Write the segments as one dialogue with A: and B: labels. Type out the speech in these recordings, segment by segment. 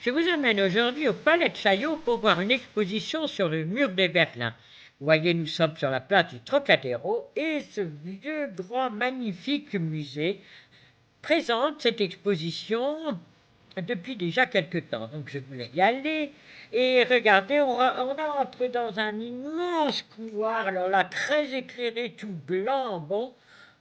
A: Je vous amène aujourd'hui au Palais de Chaillot pour voir une exposition sur le mur de Berlin. Vous voyez, nous sommes sur la place du Trocadéro et ce vieux, grand, magnifique musée présente cette exposition depuis déjà quelque temps. Donc je voulais y aller et regardez, on entre dans un immense couloir, alors là très éclairé, tout blanc, bon, on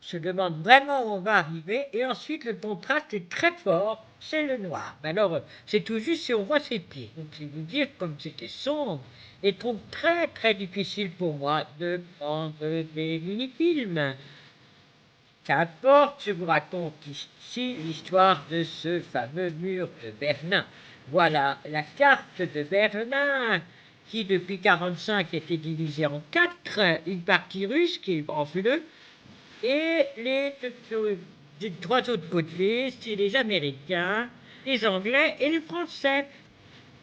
A: se demande vraiment où on va arriver, et ensuite le contraste est très fort, c'est le noir. Mais alors c'est tout juste si on voit ses pieds. Donc je vais vous dire comme c'était sombre, et trouve très très difficile pour moi de prendre des mini-films. Qu'importe, je vous raconte ici l'histoire de ce fameux mur de Berlin. Voilà la carte de Berlin qui, depuis 1945, était divisée en quatre, une partie russe qui est en bleu, et les trois autres côtés, c'est les Américains, les Anglais et les Français.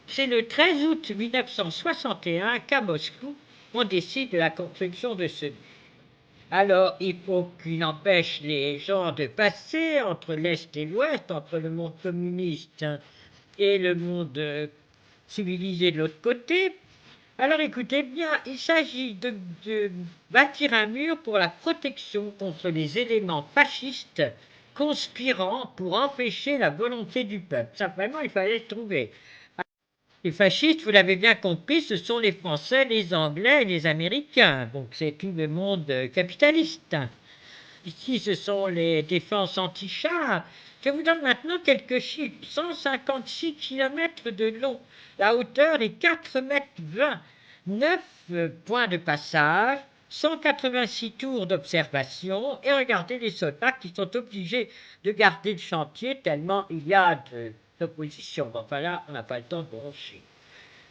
A: C'est le 13 août 1961 qu'à Moscou, on décide de la construction de ce mur. Alors, il faut qu'il empêche les gens de passer entre l'Est et l'Ouest, entre le monde communiste et le monde civilisé de l'autre côté. Alors écoutez bien, il s'agit de bâtir un mur pour la protection contre les éléments fascistes conspirant pour empêcher la volonté du peuple. Ça, vraiment, il fallait le trouver. Les fascistes, vous l'avez bien compris, ce sont les Français, les Anglais et les Américains. Donc c'est tout le monde capitaliste. Ici, ce sont les défenses anti-chars. Je vous donne maintenant quelques chiffres. 156 km de long. La hauteur est 4 mètres 20. 9 points de passage. 186 tours d'observation. Et regardez les soldats qui sont obligés de garder le chantier tellement il y a d'opposition. Enfin là, on n'a pas le temps de broncher.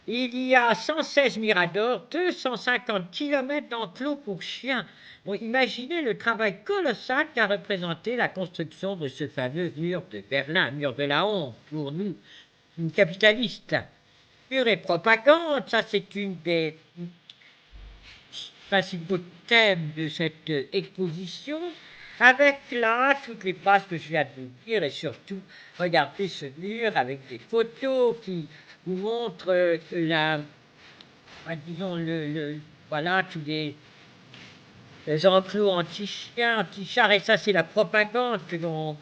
A: Il y a 116 miradors, 250 km d'enclos pour chiens. Bon, imaginez le travail colossal qu'a représenté la construction de ce fameux mur de Berlin, mur de la honte pour nous, capitalistes. Mur et propagande, ça c'est une des principaux thèmes de cette exposition, avec là toutes les phrases que je viens de vous dire, et surtout regardez ce mur avec des photos qui vous montrent disons voilà tous les enclos anti-chiens, anti-chars, et ça c'est la propagande que l'on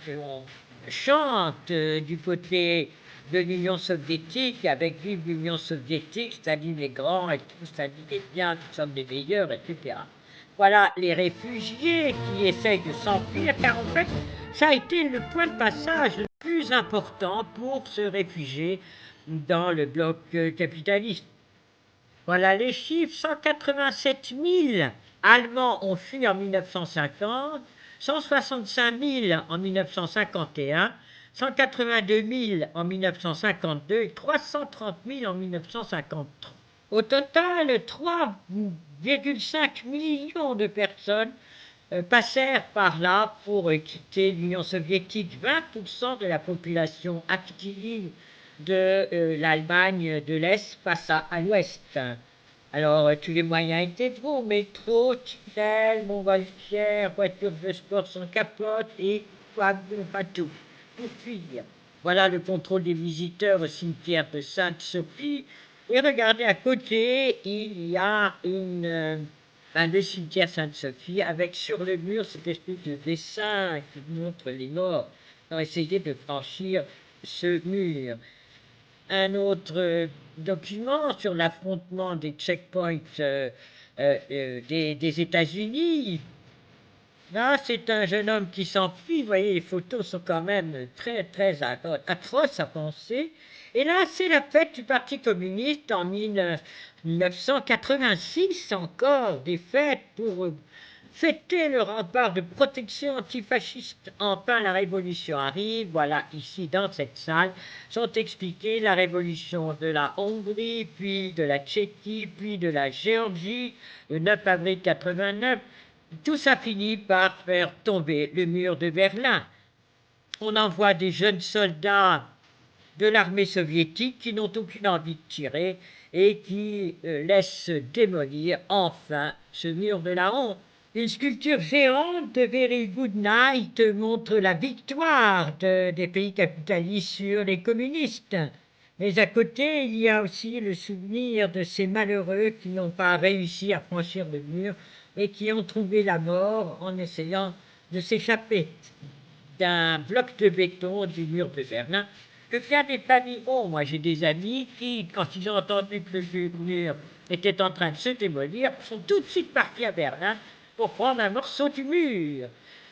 A: chante du côté de l'Union soviétique, avec vive l'Union soviétique, Staline est grand et tout, Staline est bien, nous sommes les meilleurs, etc. Voilà les réfugiés qui essayent de s'enfuir, car en fait, ça a été le point de passage le plus important pour se réfugier dans le bloc capitaliste. Voilà les chiffres, 187 000 Allemands ont fui en 1950, 165 000 en 1951, 182 000 en 1952 et 330 000 en 1953. Au total, 3,5 millions de personnes passèrent par là pour quitter l'Union soviétique. 20% de la population active de l'Allemagne de l'Est face à l'Ouest. Alors, tous les moyens étaient bons, métro, tunnel, montgolfière, voiture de sport sans capote et pas tout, pour fuir. Voilà le contrôle des visiteurs au cimetière de Sainte-Sophie. Et regardez à côté, il y a le cimetière Sainte-Sophie avec sur le mur cette espèce de dessin qui montre les morts qui ont essayé de franchir ce mur. Un autre document sur l'affrontement des checkpoints des États-Unis. Là, c'est un jeune homme qui s'enfuit. Vous voyez, les photos sont quand même très, très atroces à penser. Et là, c'est la fête du Parti communiste en 1986, encore des fêtes pour fêter le rempart de protection antifasciste. Enfin, la révolution arrive. Voilà, ici, dans cette salle, sont expliquées la révolution de la Hongrie, puis de la Tchéquie, puis de la Géorgie, le 9 avril 89. Tout ça finit par faire tomber le mur de Berlin. On envoie des jeunes soldats de l'armée soviétique qui n'ont aucune envie de tirer et qui laissent démolir enfin ce mur de la honte. Une sculpture géante de Very Good Night montre la victoire des pays capitalistes sur les communistes. Mais à côté, il y a aussi le souvenir de ces malheureux qui n'ont pas réussi à franchir le mur et qui ont trouvé la mort en essayant de s'échapper d'un bloc de béton du mur de Berlin que bien des familles ont. Moi, j'ai des amis qui, quand ils ont entendu que le mur était en train de se démolir, sont tout de suite partis à Berlin pour prendre un morceau du mur.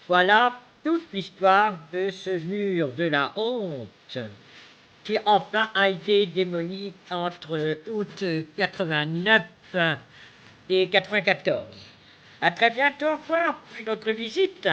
A: Voilà toute l'histoire de ce mur de la honte qui enfin a été démoli entre août 89 et 94. À très bientôt, au revoir pour une autre visite.